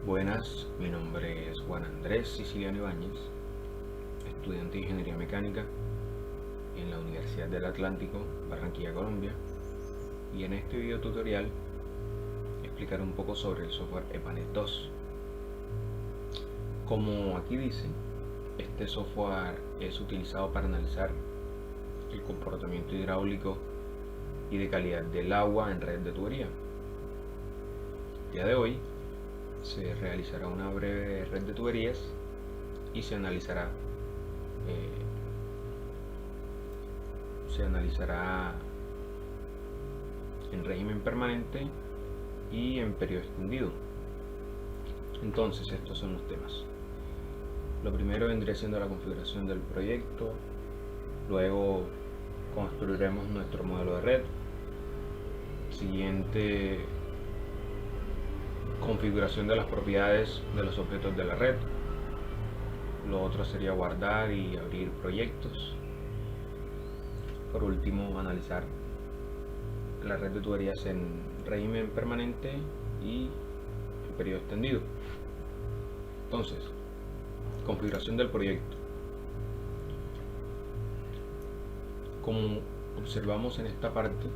Buenas, mi nombre es Juan Andrés Siciliano Ibáñez, estudiante de Ingeniería Mecánica en la Universidad del Atlántico, Barranquilla, Colombia, y en este video tutorial explicaré un poco sobre el software EPANET 2. Como aquí dice, este software es utilizado para analizar el comportamiento hidráulico y de calidad del agua en red de tubería. El día de hoy se realizará una breve red de tuberías y se analizará en régimen permanente y en periodo extendido. Entonces, estos son los temas. Lo primero vendría siendo la configuración del proyecto, luego construiremos nuestro modelo de red. Siguiente, configuración de las propiedades de los objetos de la red. Lo otro sería guardar y abrir proyectos. Por último, analizar la red de tuberías en régimen permanente y en periodo extendido. Entonces, configuración del proyecto. Como observamos en esta parte,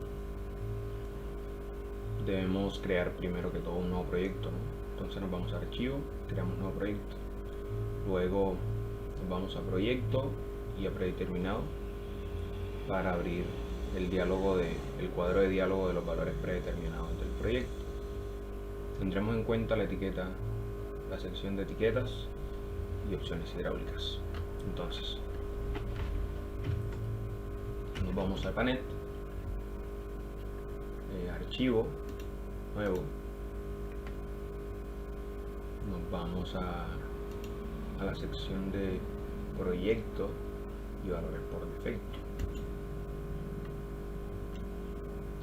debemos crear primero que todo un nuevo proyecto, ¿no? Entonces nos vamos a archivo, creamos un nuevo proyecto, luego nos vamos a proyecto y a predeterminado para abrir el cuadro de diálogo de los valores predeterminados del proyecto. Tendremos en cuenta la sección de etiquetas y opciones hidráulicas. Entonces nos vamos a EPANET, archivo, nuevo, nos vamos a la sección de proyecto y valores por defecto.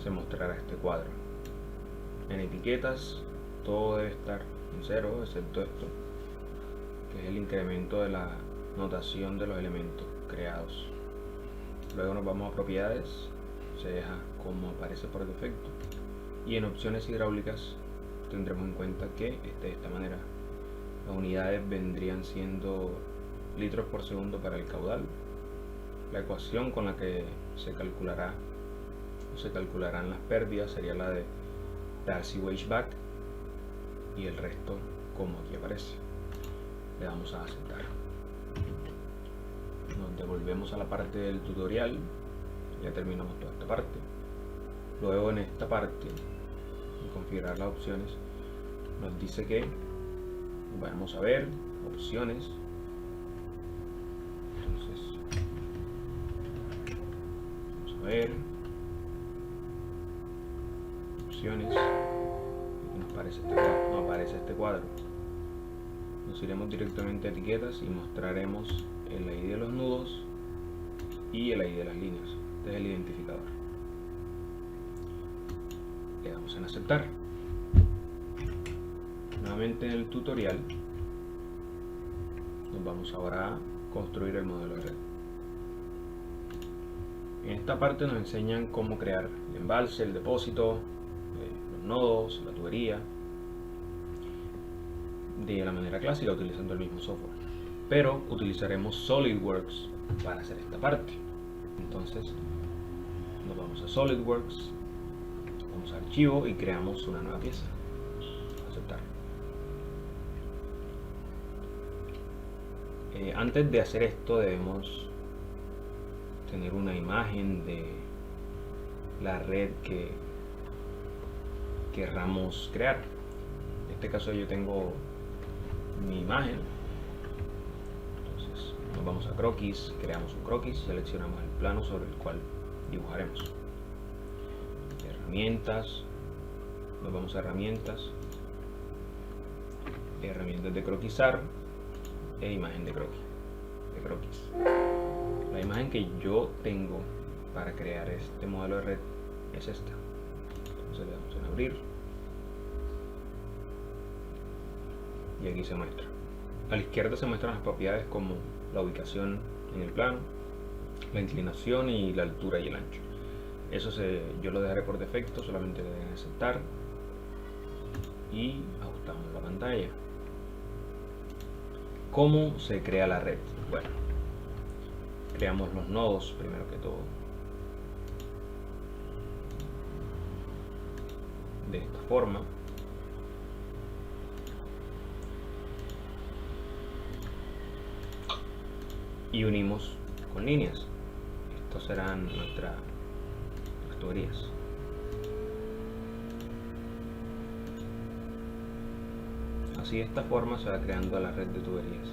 Se mostrará este cuadro. En etiquetas todo debe estar en 0 excepto esto, que es el incremento de la notación de los elementos creados. Luego nos vamos a propiedades, se deja como aparece por defecto, y en opciones hidráulicas tendremos en cuenta que de esta manera las unidades vendrían siendo litros por segundo para el caudal. La ecuación con la que se calcularán las pérdidas sería la de Darcy Weisbach, y el resto como aquí aparece. Le damos a aceptar. Nos devolvemos a la parte del tutorial. Ya terminamos toda esta parte. Luego en esta parte de configurar las opciones nos dice que vamos a ver opciones. Entonces vamos a ver opciones y no aparece este cuadro. Nos iremos directamente a etiquetas y mostraremos el ID de los nudos y el ID de las líneas. Este es el identificador. Le damos en aceptar. Nuevamente en el tutorial nos vamos ahora a construir el modelo de red. En esta parte nos enseñan cómo crear el embalse, el depósito, los nodos, la tubería, de la manera clásica utilizando el mismo software, pero utilizaremos SolidWorks para hacer esta parte. Entonces nos vamos a SolidWorks, vamos a archivo y creamos una nueva pieza. Aceptar. Antes de hacer esto debemos tener una imagen de la red que querramos crear. En este caso yo tengo mi imagen. Entonces nos vamos a croquis, creamos un croquis, seleccionamos el plano sobre el cual dibujaremos. Herramientas, nos vamos a herramientas de croquisar e imagen de croquis. La imagen que yo tengo para crear este modelo de red es esta. Entonces le damos en abrir y aquí se muestra. A la izquierda se muestran las propiedades como la ubicación en el plano, la inclinación y la altura y el ancho. Eso yo lo dejaré por defecto, solamente le den a aceptar y ajustamos la pantalla. ¿Cómo se crea la red? Bueno, creamos los nodos primero que todo. De esta forma. Y unimos con líneas. Estos serán nuestras tuberías. Así de esta forma se va creando la red de tuberías.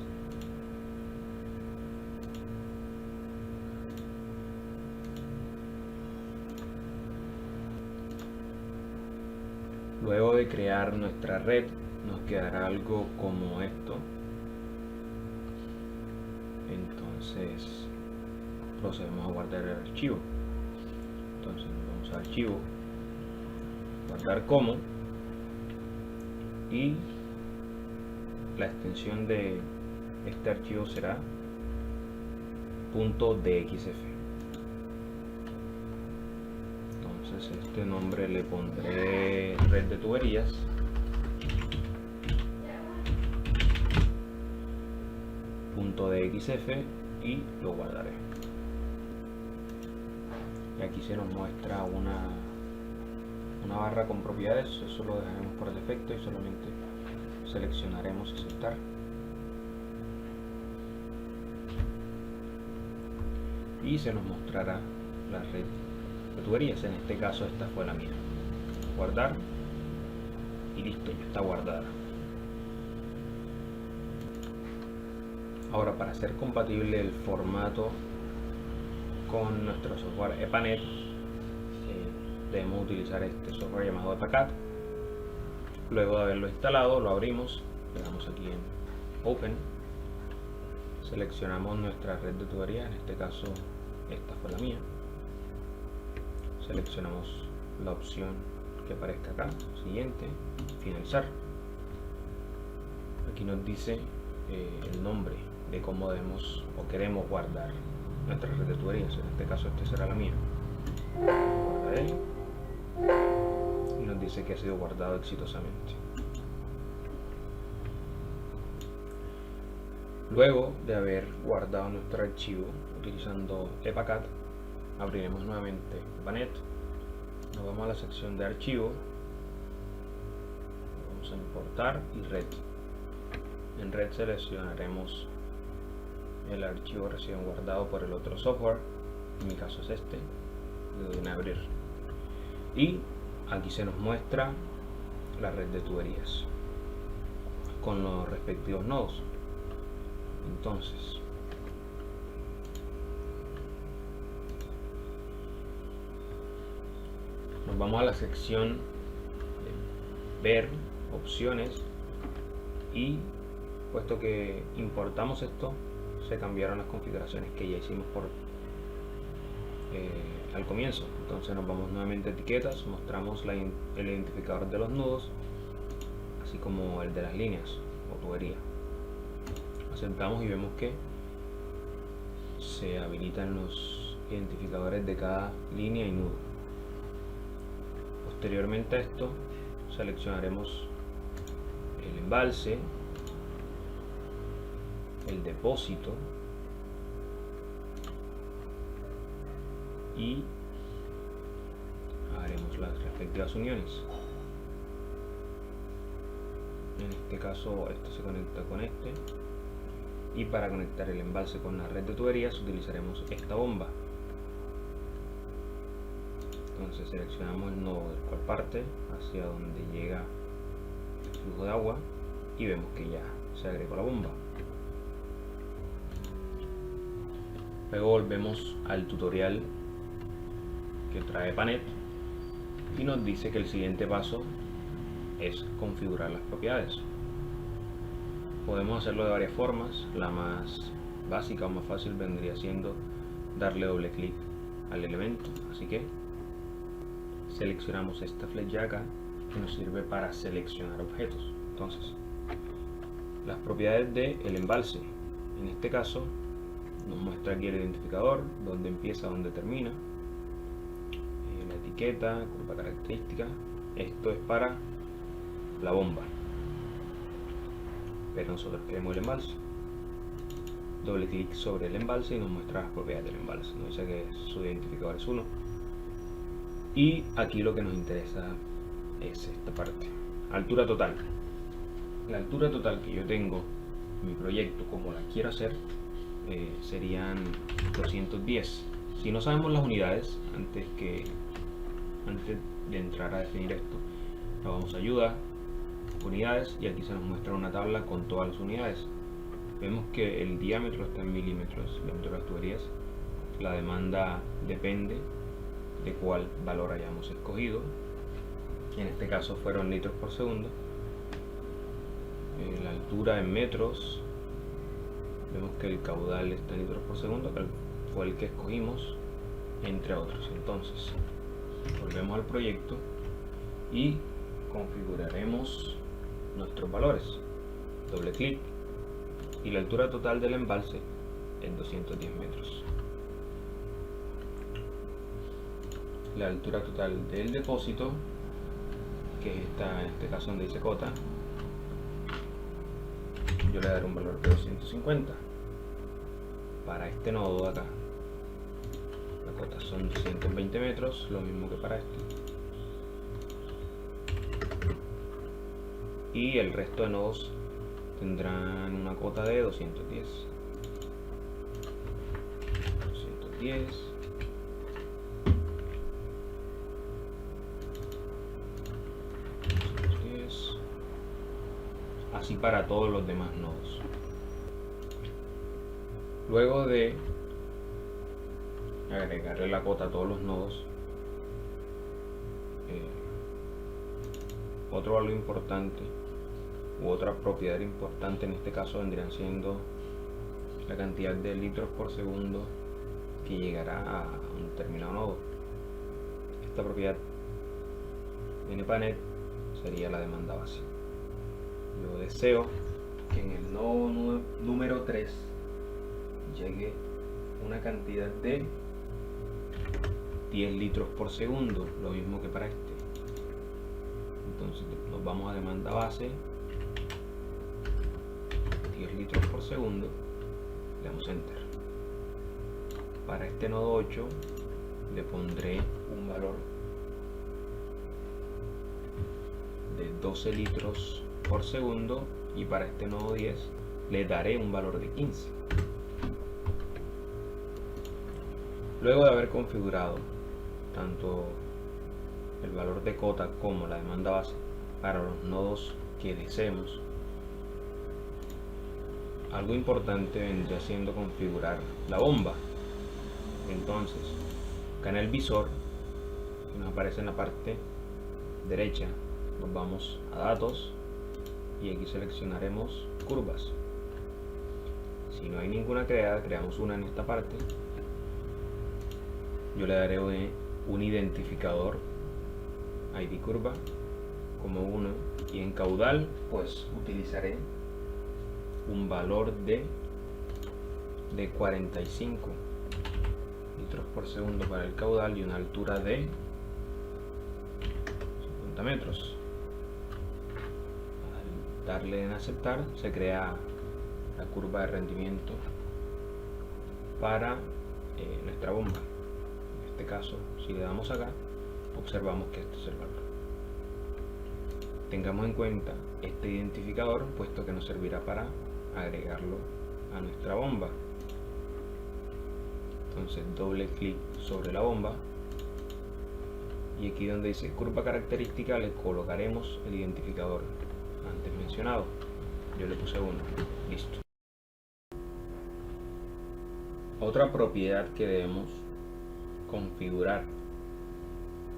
Luego de crear nuestra red, nos quedará algo como esto. Entonces procedemos a guardar el archivo. Entonces vamos a archivo, guardar como, y la extensión de este archivo será .dxf. Entonces este nombre le pondré red de tuberías. .dxf y lo guardaré. Y aquí se nos muestra una barra con propiedades. Eso lo dejaremos por defecto y solamente seleccionaremos aceptar. Y se nos mostrará la red de tuberías. En este caso esta fue la mía. Guardar y listo, ya está guardada. Ahora, para hacer compatible el formato con nuestro software EPANET, debemos utilizar este software llamado EPACAD. Luego de haberlo instalado, lo abrimos, le damos aquí en Open, seleccionamos nuestra red de tubería, en este caso esta fue la mía. Seleccionamos la opción que aparezca acá, siguiente, finalizar. Aquí nos dice el nombre de cómo debemos o queremos guardar nuestra red de tuberías. En este caso este será la mía. Guardaré y nos dice que ha sido guardado exitosamente. Luego de haber guardado nuestro archivo utilizando EPACAD, abriremos nuevamente EPANET, nos vamos a la sección de archivo, vamos a importar y red. En red seleccionaremos el archivo recién guardado por el otro software, en mi caso es este, le doy en abrir y aquí se nos muestra la red de tuberías con los respectivos nodos. Entonces nos vamos a la sección de ver opciones y puesto que importamos esto, se cambiaron las configuraciones que ya hicimos al comienzo. Entonces nos vamos nuevamente a etiquetas, mostramos el identificador de los nudos, así como el de las líneas o tubería. Aceptamos y vemos que se habilitan los identificadores de cada línea y nudo. Posteriormente a esto, seleccionaremos el embalse, el depósito y haremos las respectivas uniones. En este caso esto se conecta con este, y para conectar el embalse con la red de tuberías utilizaremos esta bomba. Entonces seleccionamos el nodo del cual parte hacia donde llega el flujo de agua y vemos que ya se agregó la bomba. Luego volvemos al tutorial que trae EPANET y nos dice que el siguiente paso es configurar las propiedades. Podemos hacerlo de varias formas. La más básica o más fácil vendría siendo darle doble clic al elemento, así que seleccionamos esta flecha acá que nos sirve para seleccionar objetos. Entonces, las propiedades del embalse, en este caso nos muestra aquí el identificador, dónde empieza, dónde termina, la etiqueta, curva característica. Esto es para la bomba, pero nosotros queremos el embalse. doble clic sobre el embalse y nos muestra las propiedades del embalse. Nos dice que su identificador es 1. Y aquí lo que nos interesa es esta parte, altura total. La altura total que yo tengo en mi proyecto, como la quiero hacer, serían 210. Si no sabemos las unidades, antes de entrar a definir esto, nos vamos a ayuda, unidades, y aquí se nos muestra una tabla con todas las unidades. Vemos que el diámetro está en milímetros, diámetro de las tuberías. La demanda depende de cuál valor hayamos escogido. En este caso fueron litros por segundo. La altura en metros. Vemos que el caudal está en litros por segundo, que fue el que escogimos, entre otros. Entonces, volvemos al proyecto y configuraremos nuestros valores. Doble clic y la altura total del embalse es 210 metros. La altura total del depósito, que está en este caso donde dice cota, yo le daré un valor de 250. Para este nodo de acá, la cota son 220 metros, lo mismo que para este. Y el resto de nodos tendrán una cota de 210. 210. Así para todos los demás nodos. Luego de agregarle la cota a todos los nodos, otro valor importante u otra propiedad importante en este caso vendrían siendo la cantidad de litros por segundo que llegará a un determinado nodo. Esta propiedad NPANET sería la demanda base. Yo deseo que en el nodo número 3 llegue una cantidad de 10 litros por segundo, lo mismo que para este. Entonces nos vamos a demanda base, 10 litros por segundo, le damos enter. Para este nodo 8 le pondré un valor de 12 litros por segundo y para este nodo 10 le daré un valor de 15. Luego de haber configurado tanto el valor de cota como la demanda base para los nodos que deseemos, algo importante vendría siendo configurar la bomba. Entonces, acá en el visor que nos aparece en la parte derecha, nos vamos a datos y aquí seleccionaremos curvas. Si no hay ninguna creada, creamos una en esta parte. Yo le daré un identificador ID curva como 1 y en caudal pues utilizaré un valor de 45 litros por segundo para el caudal y una altura de 50 metros. Al darle en aceptar se crea la curva de rendimiento para nuestra bomba. En este caso, si le damos acá, observamos que este es el valor. Tengamos en cuenta este identificador, puesto que nos servirá para agregarlo a nuestra bomba. Entonces doble clic sobre la bomba y aquí donde dice curva característica le colocaremos el identificador antes mencionado. Yo le puse 1, listo. Otra propiedad que debemos configurar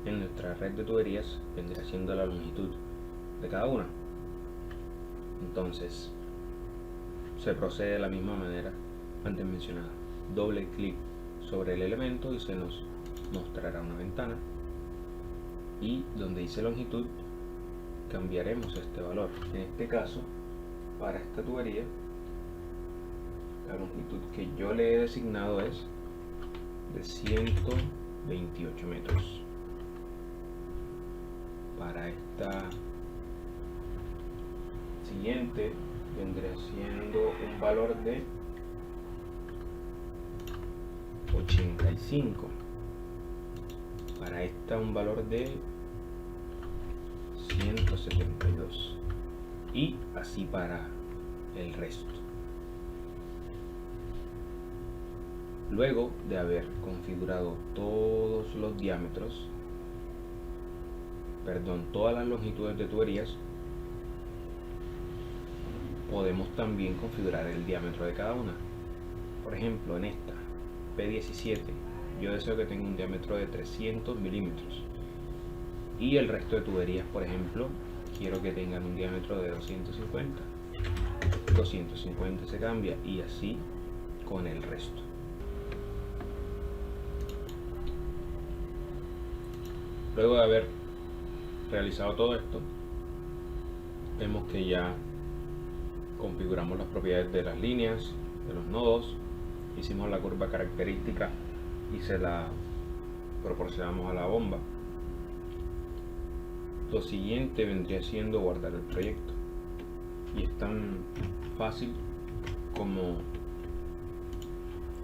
en nuestra red de tuberías vendrá siendo la longitud de cada una. Entonces se procede de la misma manera antes mencionada. Doble clic sobre el elemento y se nos mostrará una ventana y donde dice longitud cambiaremos este valor. En este caso, para esta tubería, la longitud que yo le he designado es de 128 metros. Para esta siguiente vendría siendo un valor de 85. Para esta un valor de 172. Y así para el resto. Luego de haber configurado todos los diámetros, todas las longitudes de tuberías, podemos también configurar el diámetro de cada una. Por ejemplo, en esta P17 yo deseo que tenga un diámetro de 300 milímetros y el resto de tuberías, por ejemplo, quiero que tengan un diámetro de 250. 250 se cambia y así con el resto. Luego de haber realizado todo esto, vemos que ya configuramos las propiedades de las líneas, de los nodos, hicimos la curva característica y se la proporcionamos a la bomba. Lo siguiente vendría siendo guardar el proyecto, y es tan fácil como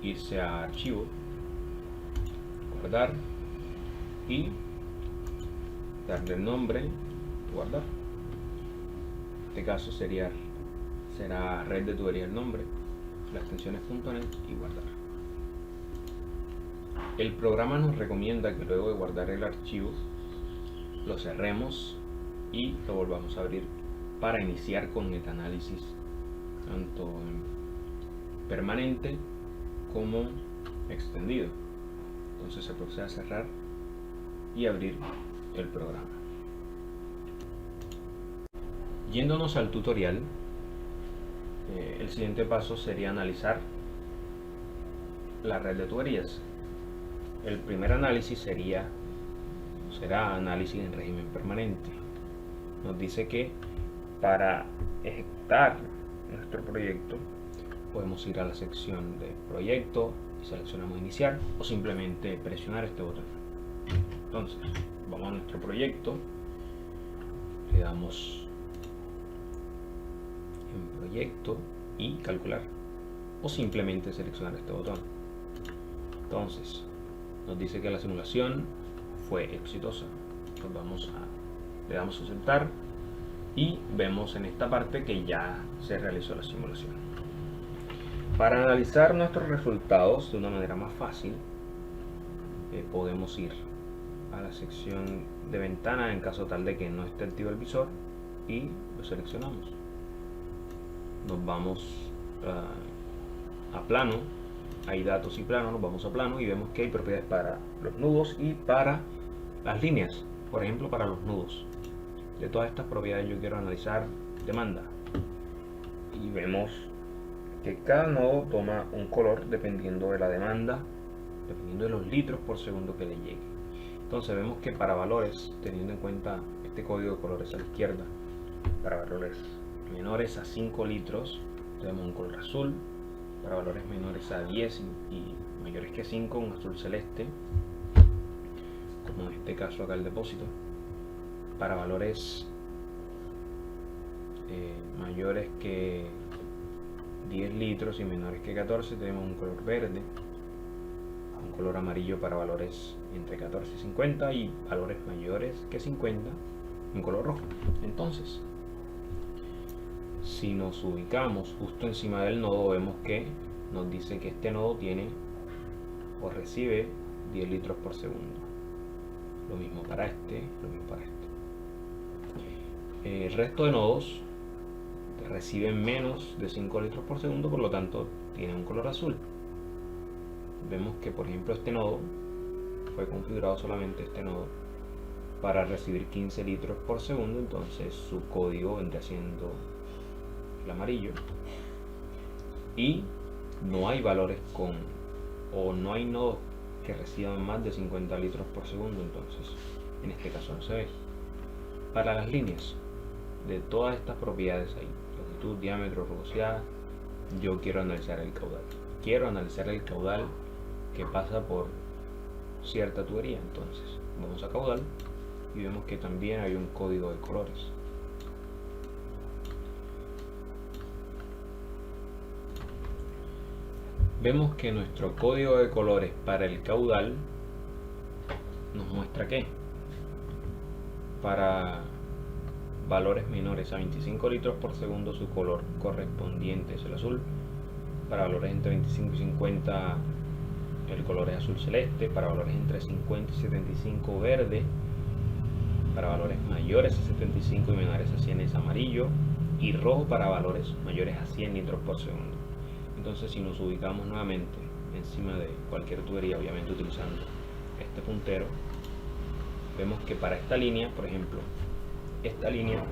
irse a archivo, guardar y darle el nombre, guardar. En este caso será red de tubería el nombre, la extensión es .net y guardar. El programa nos recomienda que luego de guardar el archivo lo cerremos y lo volvamos a abrir para iniciar con metaanálisis tanto en permanente como extendido. Entonces se procede a cerrar y abrir el programa. Yéndonos al tutorial, el siguiente paso sería analizar la red de tuberías. El primer análisis será análisis en régimen permanente. Nos dice que para ejecutar nuestro proyecto podemos ir a la sección de proyecto y seleccionamos iniciar o simplemente presionar este botón. Entonces vamos a nuestro proyecto, le damos en proyecto y calcular o simplemente seleccionar este botón. Entonces nos dice que la simulación fue exitosa. Le damos a aceptar y vemos en esta parte que ya se realizó la simulación. Para analizar nuestros resultados de una manera más fácil, podemos ir a la sección de ventana en caso tal de que no esté activo el visor y lo seleccionamos. Nos vamos a plano, hay datos y plano, nos vamos a plano y vemos que hay propiedades para los nudos y para las líneas. Por ejemplo, para los nudos, de todas estas propiedades yo quiero analizar demanda y vemos que cada nodo toma un color dependiendo de la demanda, dependiendo de los litros por segundo que le llegue. Entonces vemos que para valores, teniendo en cuenta este código de colores a la izquierda, para valores menores a 5 litros tenemos un color azul, para valores menores a 10 y mayores que 5 un azul celeste, como en este caso acá el depósito. Para valores mayores que 10 litros y menores que 14 tenemos un color verde, un color amarillo para valores entre 14 y 50 y valores mayores que 50 un color rojo. Entonces, si nos ubicamos justo encima del nodo, vemos que nos dice que este nodo tiene o recibe 10 litros por segundo. Lo mismo para este, lo mismo para este. El resto de nodos reciben menos de 5 litros por segundo, por lo tanto tiene un color azul. Vemos que por ejemplo este nodo fue configurado solamente para recibir 15 litros por segundo, entonces su código vendría siendo el amarillo. Y no hay valores no hay nodos que reciban más de 50 litros por segundo, entonces en este caso no se ve. Para las líneas, de todas estas propiedades hay longitud, diámetro, rugosidad, yo quiero analizar el caudal. Quiero analizar el caudal que pasa por cierta tubería, entonces vamos a caudal y vemos que también hay un código de colores. vemos que nuestro código de colores para el caudal nos muestra que para valores menores a 25 litros por segundo su color correspondiente es el azul, para valores entre 25 y 50 el color es azul celeste, para valores entre 50 y 75 verde, para valores mayores a 75 y menores a 100 es amarillo, y rojo para valores mayores a 100 litros por segundo. Entonces, si nos ubicamos nuevamente encima de cualquier tubería, obviamente utilizando este puntero, vemos que para esta línea, por ejemplo, esta línea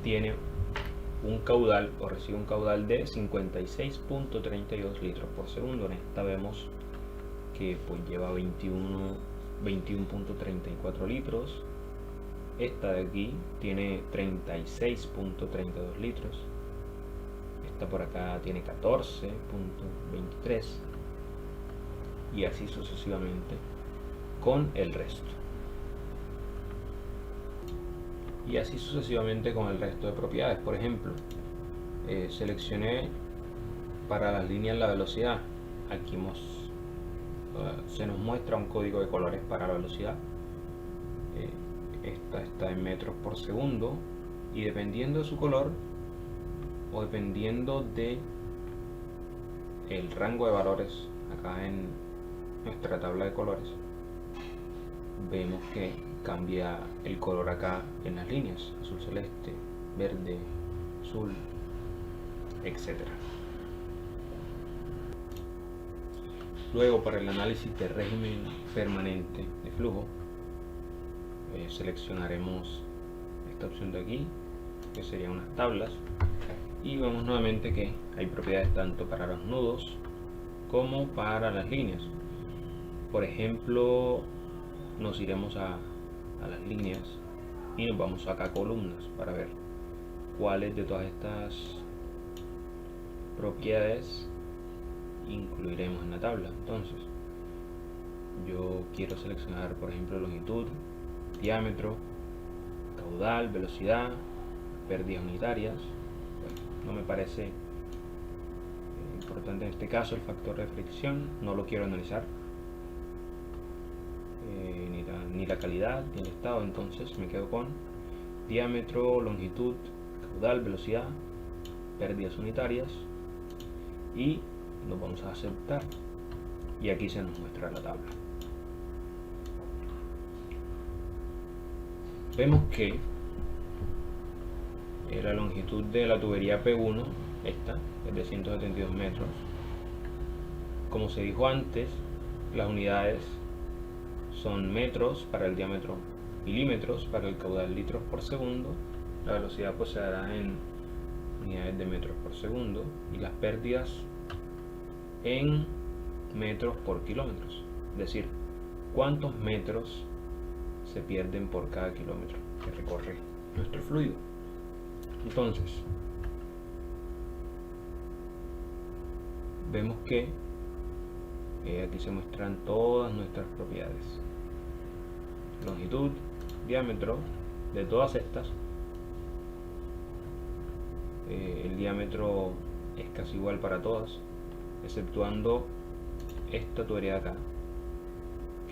tiene un caudal o recibe un caudal de 56.32 litros por segundo. En esta vemos que pues lleva 21.34 litros. Esta de aquí tiene 36.32 litros. Esta por acá tiene 14.23 y así sucesivamente con el resto. Y así sucesivamente con el resto de propiedades. Por ejemplo, seleccioné para las líneas la velocidad. Aquí se nos muestra un código de colores para la velocidad. Esta está en metros por segundo y dependiendo de su color o dependiendo de el rango de valores acá en nuestra tabla de colores, vemos que cambia el color acá en las líneas: azul celeste, verde, azul, etc. Luego, para el análisis de régimen permanente de flujo, seleccionaremos esta opción de aquí, que serían unas tablas, y vemos nuevamente que hay propiedades tanto para los nudos como para las líneas. Por ejemplo, nos iremos a las líneas y nos vamos acá a columnas para ver cuáles de todas estas propiedades incluiremos en la tabla. Entonces, yo quiero seleccionar, por ejemplo, longitud, diámetro, caudal, velocidad, pérdidas unitarias. Bueno, no me parece importante en este caso el factor de fricción, no lo quiero analizar, ni la calidad ni el estado. Entonces me quedo con diámetro, longitud, caudal, velocidad, pérdidas unitarias, y lo vamos a aceptar, y aquí se nos muestra la tabla. Vemos que la longitud de la tubería P1, esta es de 172 metros. Como se dijo antes, las unidades son metros para el diámetro, milímetros para el caudal, litros por segundo. La velocidad pues se dará en unidades de metros por segundo y las pérdidas en metros por kilómetros, es decir, cuántos metros se pierden por cada kilómetro que recorre nuestro fluido. Entonces, vemos que aquí se muestran todas nuestras propiedades: longitud, diámetro de todas estas. El diámetro es casi igual para todas, exceptuando esta tubería de acá,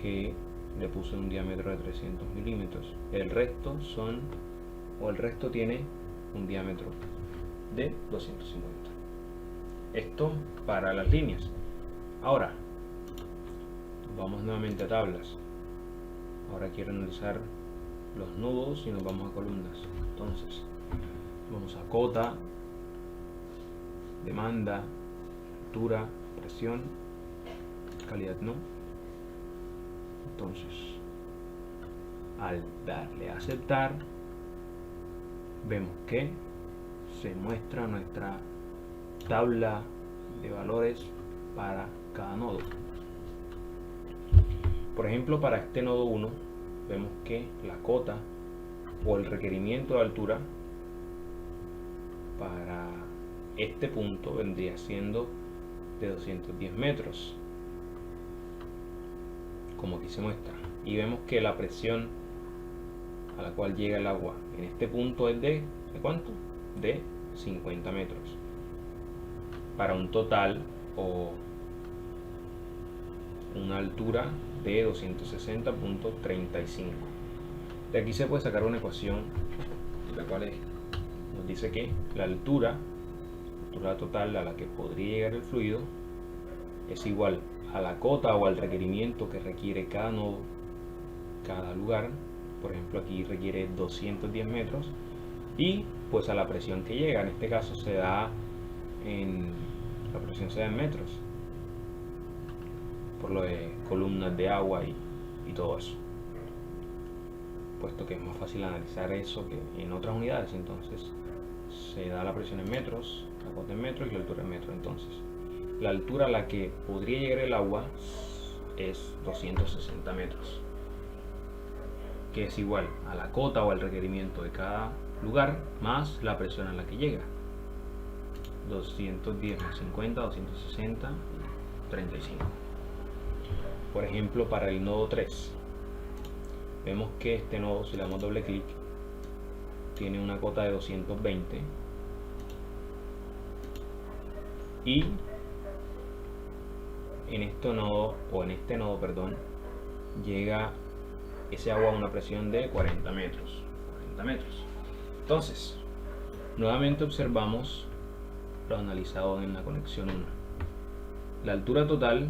que le puse un diámetro de 300 milímetros. El resto tiene un diámetro de 250. Esto para las líneas. Ahora vamos nuevamente a tablas. Ahora quiero analizar los nudos y nos vamos a columnas. Entonces vamos a cota, demanda, altura, presión, calidad no. Entonces, al darle a aceptar, vemos que se muestra nuestra tabla de valores para cada nodo. Por ejemplo, para este nodo 1 vemos que la cota o el requerimiento de altura para este punto vendría siendo de 210 metros, como aquí se muestra, y vemos que la presión a la cual llega el agua en este punto es ¿de cuánto? De 50 metros, para un total o una altura de 260.35. De aquí se puede sacar una ecuación, la cual nos dice que la altura total a la que podría llegar el fluido es igual a la cota o al requerimiento que requiere cada nodo, cada lugar. Por ejemplo, aquí requiere 210 metros, y pues a la presión que llega. En este caso la presión se da en metros, por lo de columnas de agua y todo eso, puesto que es más fácil analizar eso que en otras unidades. Entonces se da la presión en metros, la cota en metros y la altura en metros. Entonces la altura a la que podría llegar el agua es 260 metros, que es igual a la cota o al requerimiento de cada lugar más la presión a la que llega. 210 más 50, 260, 35. Por ejemplo, para el nodo 3, vemos que este nodo, si le damos doble clic, tiene una cota de 220, y en este nodo, llega ese agua a una presión de 40 metros. Entonces, nuevamente observamos lo analizado en la conexión 1. La altura total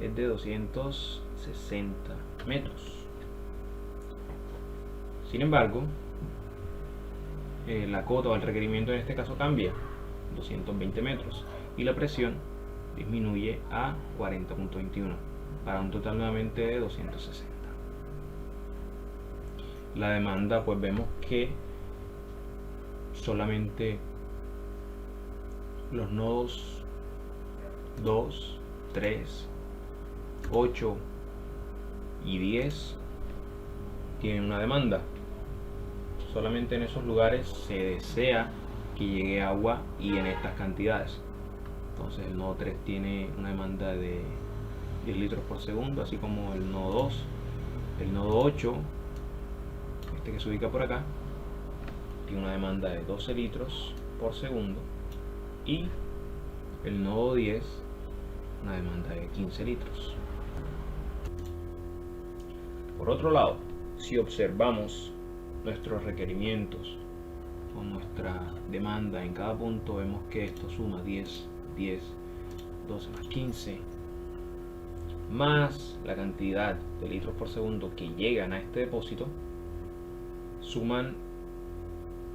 es de 260 metros. Sin embargo, la cota o el requerimiento en este caso cambia, 220 metros, y la presión disminuye a 40.21 para un total nuevamente de 260. La demanda, pues vemos que solamente los nodos 2, 3, 8 y 10 tienen una demanda. Solamente en esos lugares se desea que llegue agua y en estas cantidades. Entonces el nodo 3 tiene una demanda de 10 litros por segundo, así como el nodo 2. El nodo 8, este que se ubica por acá, tiene una demanda de 12 litros por segundo, y el nodo 10 una demanda de 15 litros. Por otro lado, si observamos nuestros requerimientos o nuestra demanda en cada punto, vemos que esto suma 10, 12 más 15, más la cantidad de litros por segundo que llegan a este depósito, suman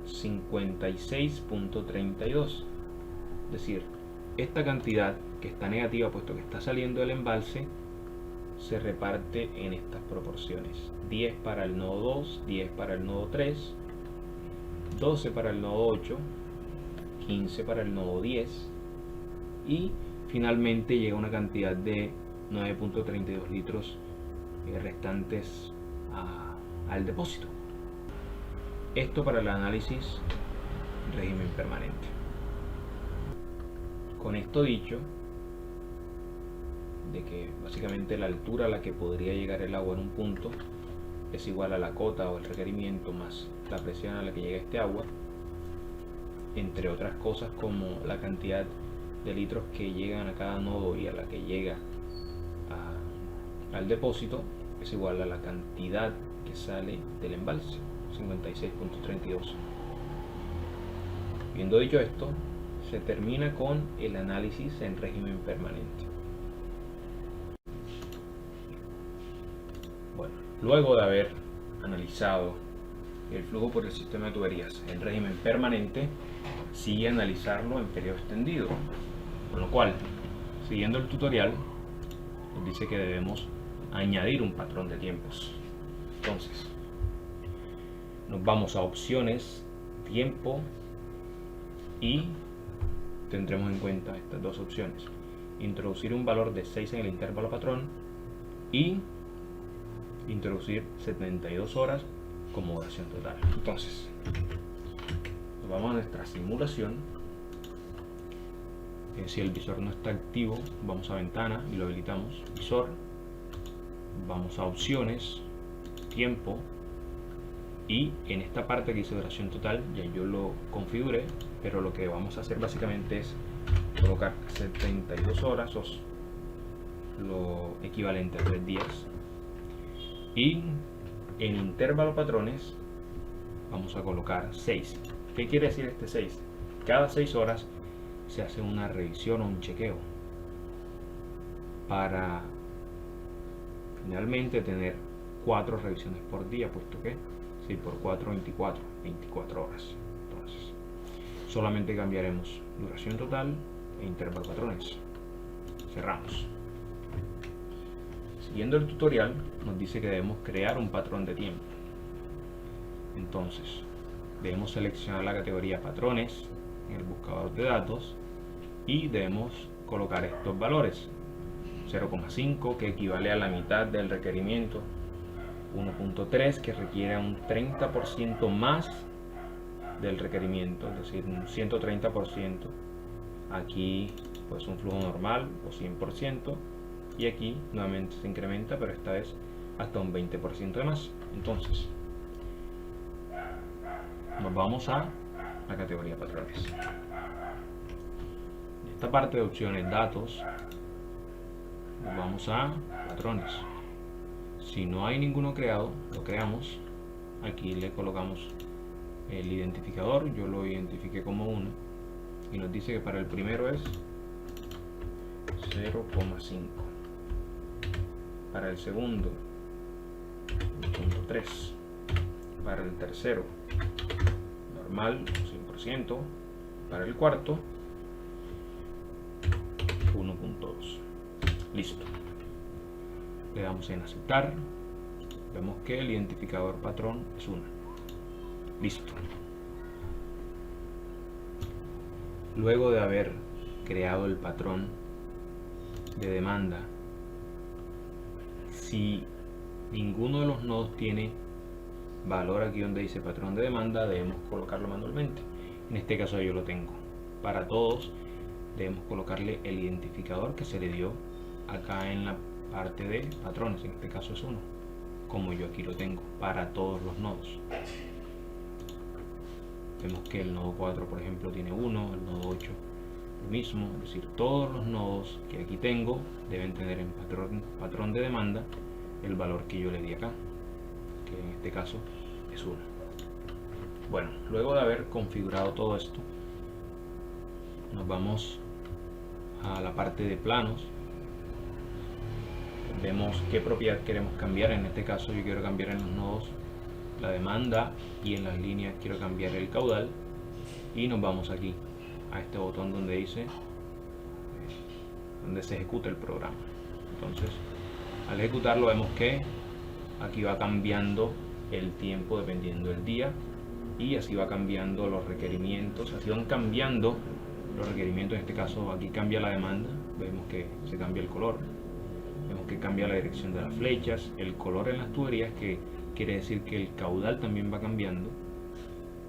56.32. Es decir, esta cantidad que está negativa, puesto que está saliendo del embalse, se reparte en estas proporciones: 10 para el nodo 2, 10 para el nodo 3, 12 para el nodo 8, 15 para el nodo 10, y finalmente llega una cantidad de 9.32 litros restantes al depósito. Esto para el análisis régimen permanente. Con esto dicho, de que básicamente la altura a la que podría llegar el agua en un punto es igual a la cota o el requerimiento más la presión a la que llega este agua, entre otras cosas como la cantidad de litros que llegan a cada nodo y a la que llega al depósito, es igual a la cantidad que sale del embalse, 56.32. Habiendo dicho esto, se termina con el análisis en régimen permanente. Bueno, luego de haber analizado el flujo por el sistema de tuberías en régimen permanente, sigue analizarlo en periodo extendido, con lo cual, siguiendo el tutorial, nos dice que debemos añadir un patrón de tiempos. Entonces, nos vamos a opciones, tiempo, y tendremos en cuenta estas dos opciones: introducir un valor de 6 en el intervalo patrón y introducir 72 horas como duración total. Entonces, nos vamos a nuestra simulación. Si el visor no está activo, vamos a ventana y lo habilitamos. Visor, vamos a opciones, tiempo, y en esta parte que dice duración total ya yo lo configuré, pero lo que vamos a hacer básicamente es colocar 72 horas lo equivalente a 3 días. Y en intervalo patrones vamos a colocar 6. ¿Qué quiere decir este 6? Cada 6 horas se hace una revisión o un chequeo para finalmente tener 4 revisiones por día, puesto que si por 4, 24 horas. Entonces solamente cambiaremos duración total e intervalo patrones. Cerramos. Siguiendo el tutorial, nos dice que debemos crear un patrón de tiempo. Entonces debemos seleccionar la categoría patrones en el buscador de datos y debemos colocar estos valores: 0,5 que equivale a la mitad del requerimiento, 1.3 que requiere un 30% más del requerimiento, es decir, un 130%. Aquí pues un flujo normal o 100%, y aquí nuevamente se incrementa, pero esta vez hasta un 20% de más. Entonces nos vamos a la categoría patrones. En esta parte de opciones datos nos vamos a patrones. Si no hay ninguno creado, lo creamos. Aquí le colocamos el identificador, yo lo identifiqué como 1 y nos dice que para el primero es 0,5, para el segundo 1.3, para el tercero normal 100%, para el cuarto 1.2. Listo. Le damos en aceptar. Vemos que el identificador patrón es 1. Listo. Luego de haber creado el patrón de demanda, si ninguno de los nodos tiene valor aquí donde dice patrón de demanda, debemos colocarlo manualmente. En este caso yo lo tengo. Para todos debemos colocarle el identificador que se le dio acá en la parte de patrones. En este caso es 1, como yo aquí lo tengo para todos los nodos. Vemos que el nodo 4 por ejemplo tiene 1, el nodo 8 lo mismo, es decir, todos los nodos que aquí tengo deben tener en patrón de demanda el valor que yo le di acá, que en este caso es 1. Bueno, luego de haber configurado todo esto, nos vamos a la parte de planos. Vemos qué propiedad queremos cambiar. En este caso yo quiero cambiar en los nodos la demanda y en las líneas quiero cambiar el caudal, y nos vamos aquí a este botón donde dice donde se ejecuta el programa. Entonces al ejecutarlo vemos que aquí va cambiando el tiempo dependiendo del día, y así va cambiando los requerimientos, así van cambiando los requerimientos. En este caso aquí cambia la demanda, vemos que se cambia el color, vemos que cambia la dirección de las flechas, el color en las tuberías, que quiere decir que el caudal también va cambiando.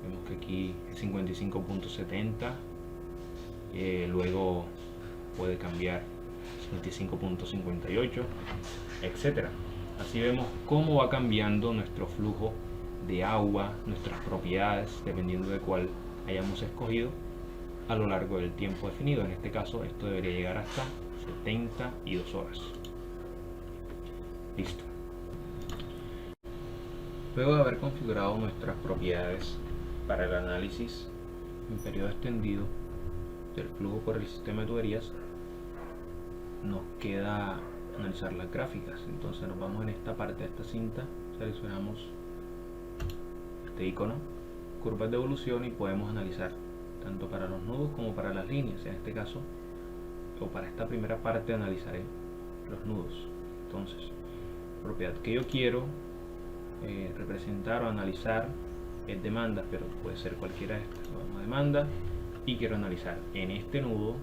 Vemos que aquí es 55.70, luego puede cambiar 55.58, etcétera. Así vemos cómo va cambiando nuestro flujo de agua, nuestras propiedades, dependiendo de cuál hayamos escogido a lo largo del tiempo definido. En este caso esto debería llegar hasta 72 horas. Listo. Luego de haber configurado nuestras propiedades para el análisis en periodo extendido del flujo por el sistema de tuberías, nos queda analizar las gráficas. Entonces nos vamos en esta parte de esta cinta, seleccionamos este icono, curvas de evolución, y podemos analizar tanto para los nudos como para las líneas. En este caso, o para esta primera parte, analizaré los nudos. Entonces, propiedad que yo quiero representar o analizar es demanda, pero puede ser cualquiera de estas. Vamos a demanda y quiero analizar en este nudo,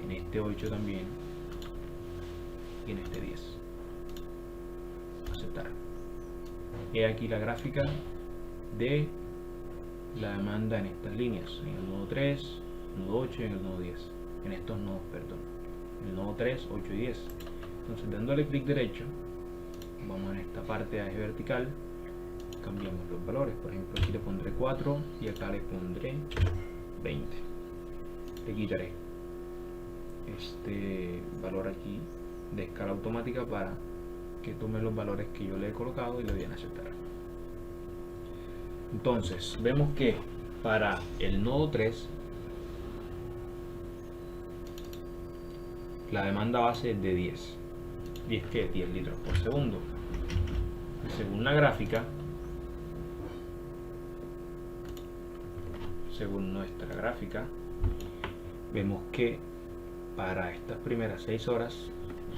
en este 8 también, y en este 10. Aceptar. He aquí la gráfica de la demanda en estas líneas, en el nodo 3, nodo 8 y en el nodo 10. En estos nodos, perdón, en el nodo 3, 8 y 10. Entonces, dándole clic derecho, vamos en esta parte de eje vertical, cambiamos los valores. Por ejemplo, aquí le pondré 4 y acá le pondré 20. Le quitaré este valor aquí de escala automática para que tome los valores que yo le he colocado y le doy en aceptar. Entonces vemos que para el nodo 3 la demanda base es de 10. ¿Y es que 10 litros por segundo? Y según la gráfica, según nuestra gráfica, vemos que para estas primeras 6 horas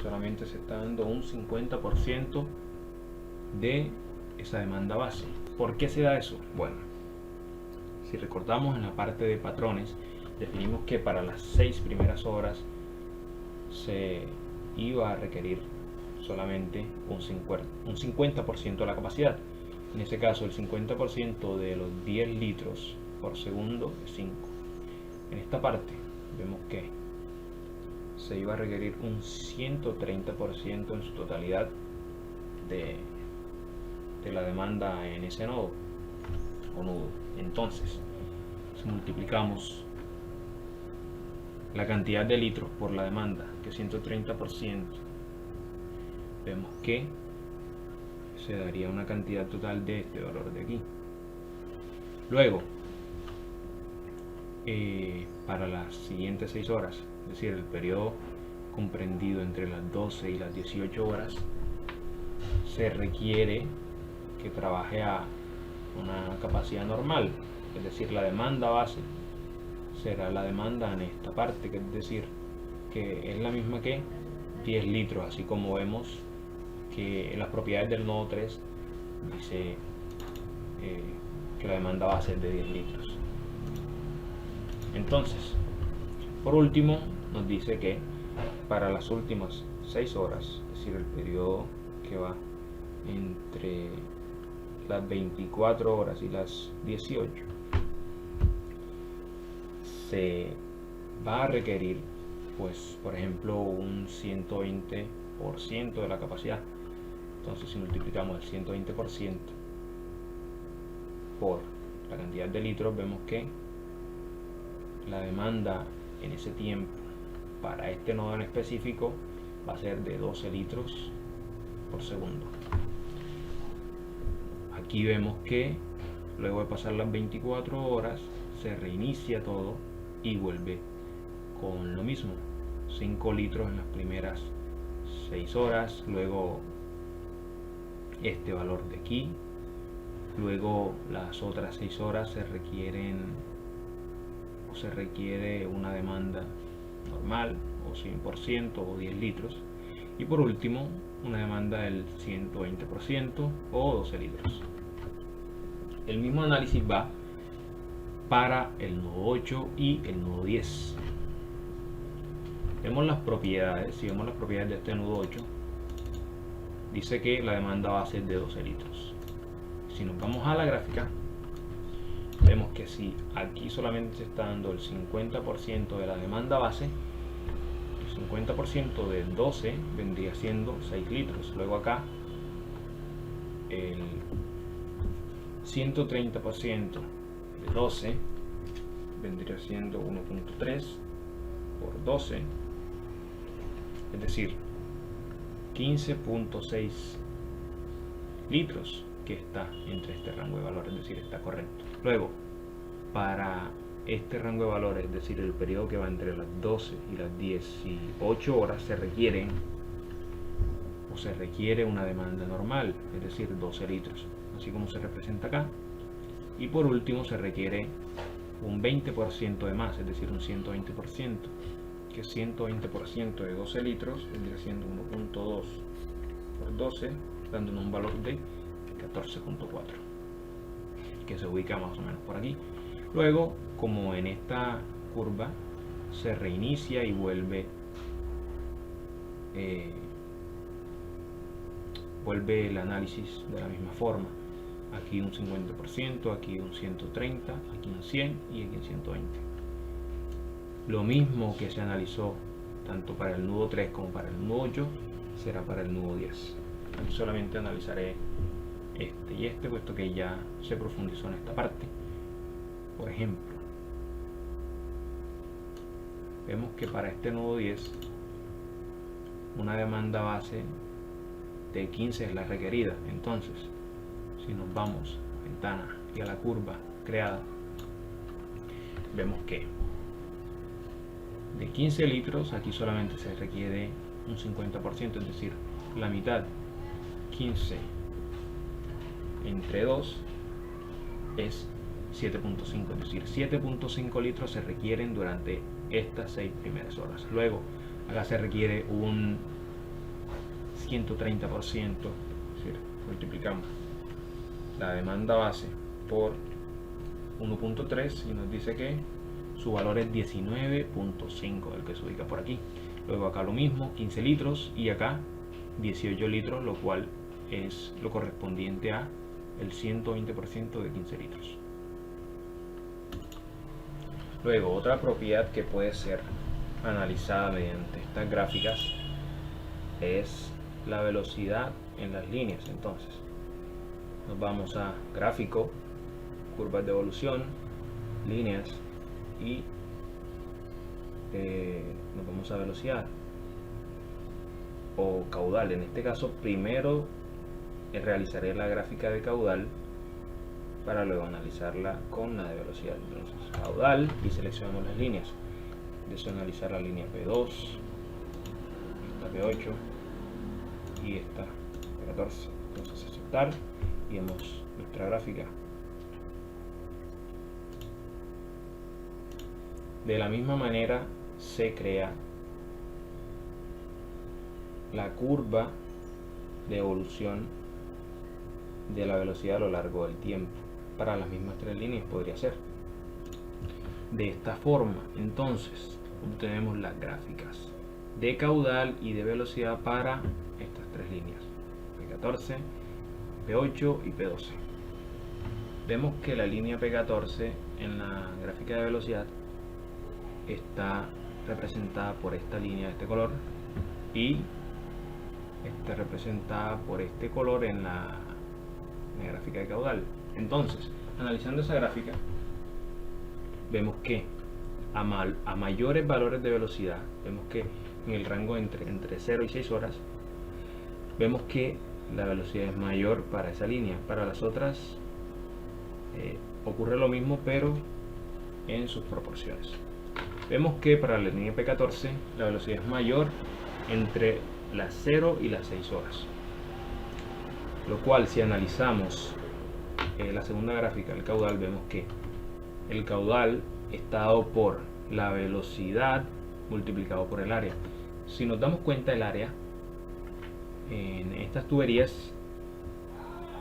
solamente se está dando un 50% de esa demanda base. ¿Por qué se da eso? Bueno, si recordamos en la parte de patrones, definimos que para las 6 primeras horas se iba a requerir solamente un 50% de la capacidad. En ese caso, el 50% de los 10 litros por segundo es 5. En esta parte vemos que se iba a requerir un 130% en su totalidad de la demanda en ese nodo o nudo. Entonces, si multiplicamos la cantidad de litros por la demanda, que es 130%, vemos que se daría una cantidad total de este valor de aquí. Luego, para las siguientes 6 horas, es decir, el periodo comprendido entre las 12 y las 18 horas, se requiere que trabaje a una capacidad normal, es decir, la demanda base será la demanda en esta parte, que es decir, que es la misma que 10 litros, así como vemos que en las propiedades del nodo 3 dice que la demanda base es de 10 litros. Entonces, por último, nos dice que para las últimas 6 horas, es decir, el periodo que va entre las 24 horas y las 18, se va a requerir, pues, por ejemplo, un 120% de la capacidad. Entonces, si multiplicamos el 120% por la cantidad de litros, vemos que la demanda en ese tiempo para este nodo en específico va a ser de 12 litros por segundo. Aquí vemos que luego de pasar las 24 horas se reinicia todo y vuelve con lo mismo, 5 litros en las primeras 6 horas, luego este valor de aquí, luego las otras 6 horas se requiere una demanda normal o 100% o 10 litros, y por último una demanda del 120% o 12 litros. El mismo análisis va para el nodo 8 y el nodo 10. Vemos las propiedades. Si vemos las propiedades de este nodo 8, dice que la demanda va a ser de 12 litros. Si nos vamos a la gráfica, vemos que si aquí solamente se está dando el 50% de la demanda base, el 50% de 12 vendría siendo 6 litros. Luego acá el 130% de 12 vendría siendo 1.3 por 12, es decir, 15.6 litros, que está entre este rango de valores, es decir, está correcto. Luego, para este rango de valores, es decir, el periodo que va entre las 12 y las 18 horas, se requiere una demanda normal, es decir, 12 litros, así como se representa acá. Y por último se requiere un 20% de más, es decir, un 120%, que 120% de 12 litros vendría siendo 1.2 por 12, dándonos un valor de 14.4, que se ubica más o menos por aquí. Luego, como en esta curva se reinicia y vuelve el análisis de la misma forma. Aquí un 50%, aquí un 130, aquí un 100 y aquí un 120. Lo mismo que se analizó tanto para el nudo 3 como para el nudo 8 será para el nudo 10. Aquí solamente analizaré este y este, puesto que ya se profundizó en esta parte. Por ejemplo, vemos que para este nodo 10 una demanda base de 15 es la requerida. Entonces, si nos vamos a la ventana y a la curva creada, vemos que de 15 litros aquí solamente se requiere un 50%, es decir, la mitad. 15 entre 2 es 7.5, es decir, 7.5 litros se requieren durante estas 6 primeras horas. Luego acá se requiere un 130%, es decir, multiplicamos la demanda base por 1.3 y nos dice que su valor es 19.5, el que se ubica por aquí. Luego acá lo mismo, 15 litros y acá 18 litros, lo cual es lo correspondiente a el 120% de 15 litros. Luego, otra propiedad que puede ser analizada mediante estas gráficas es la velocidad en las líneas. Entonces, nos vamos a gráfico, curvas de evolución, líneas y nos vamos a velocidad o caudal. En este caso, primero realizaré la gráfica de caudal para luego analizarla con la de velocidad. Entonces, caudal, y seleccionamos las líneas. Deseo analizar la línea P2, esta P8 y esta P14. Entonces, aceptar y vemos nuestra gráfica. De la misma manera se crea la curva de evolución de la velocidad a lo largo del tiempo. Para las mismas tres líneas podría ser de esta forma. Entonces obtenemos las gráficas de caudal y de velocidad para estas tres líneas, P14, P8 y P12. Vemos que la línea P14 en la gráfica de velocidad está representada por esta línea de este color y está representada por este color en la gráfica de caudal. Entonces, analizando esa gráfica, vemos que a mayores valores de velocidad, vemos que en el rango entre 0 y 6 horas, vemos que la velocidad es mayor para esa línea. Para las otras ocurre lo mismo, pero en sus proporciones. Vemos que para la línea P14 la velocidad es mayor entre las 0 y las 6 horas. Lo cual, si analizamos la segunda gráfica, el caudal, vemos que el caudal está dado por la velocidad multiplicado por el área. Si nos damos cuenta, el área en estas tuberías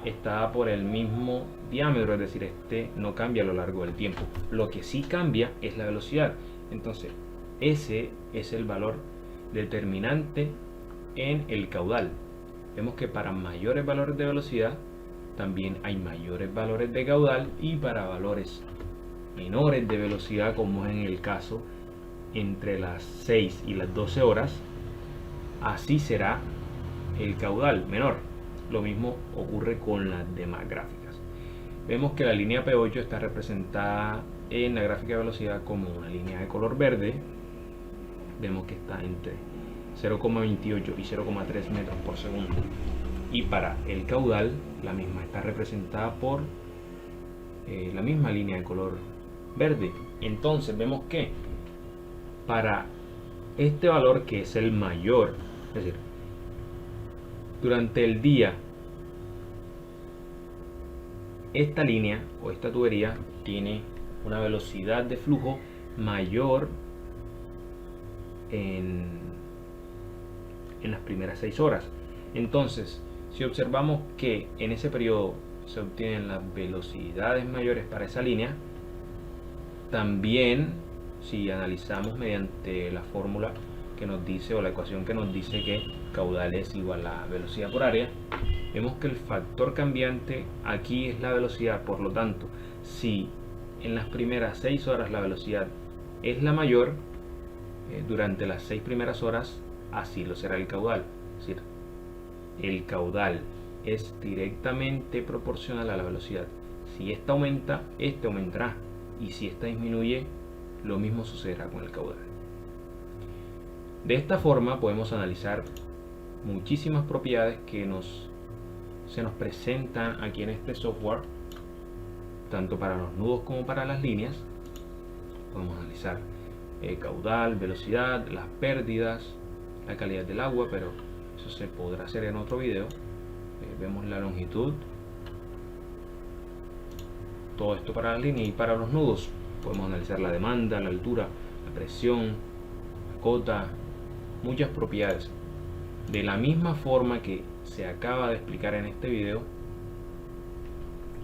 está por el mismo diámetro, es decir, este no cambia a lo largo del tiempo. Lo que sí cambia es la velocidad. Entonces, ese es el valor determinante en el caudal. Vemos que para mayores valores de velocidad también hay mayores valores de caudal, y para valores menores de velocidad, como es en el caso entre las 6 y las 12 horas, así será el caudal menor. Lo mismo ocurre con las demás gráficas. Vemos que la línea P8 está representada en la gráfica de velocidad como una línea de color verde. Vemos que está entre 0,28 y 0,3 metros por segundo. Y para el caudal, la misma está representada por la misma línea de color verde. Entonces vemos que para este valor, que es el mayor, es decir, durante el día, esta línea o esta tubería tiene una velocidad de flujo mayor en las primeras 6 horas. Entonces, si observamos que en ese periodo se obtienen las velocidades mayores para esa línea, también si analizamos mediante la fórmula que nos dice, o la ecuación que nos dice que caudal es igual a velocidad por área, vemos que el factor cambiante aquí es la velocidad. Por lo tanto, si en las primeras 6 horas la velocidad es la mayor, durante las 6 primeras horas así lo será el caudal. Es decir, el caudal es directamente proporcional a la velocidad. Si esta aumenta, este aumentará, y si esta disminuye, lo mismo sucederá con el caudal. De esta forma podemos analizar muchísimas propiedades que se nos presentan aquí en este software, tanto para los nudos como para las líneas. Podemos analizar caudal, velocidad, las pérdidas, la calidad del agua, pero eso se podrá hacer en otro video. Vemos la longitud, todo esto para la línea, y para los nudos podemos analizar la demanda, la altura, la presión, la cota, muchas propiedades. De la misma forma que se acaba de explicar en este video,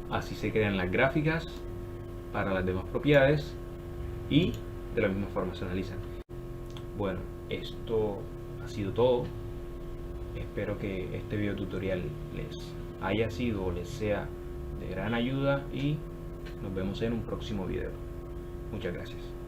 así se crean las gráficas para las demás propiedades y de la misma forma se analizan. Bueno, esto ha sido todo. Espero que este video tutorial les haya sido o les sea de gran ayuda y nos vemos en un próximo video. Muchas gracias.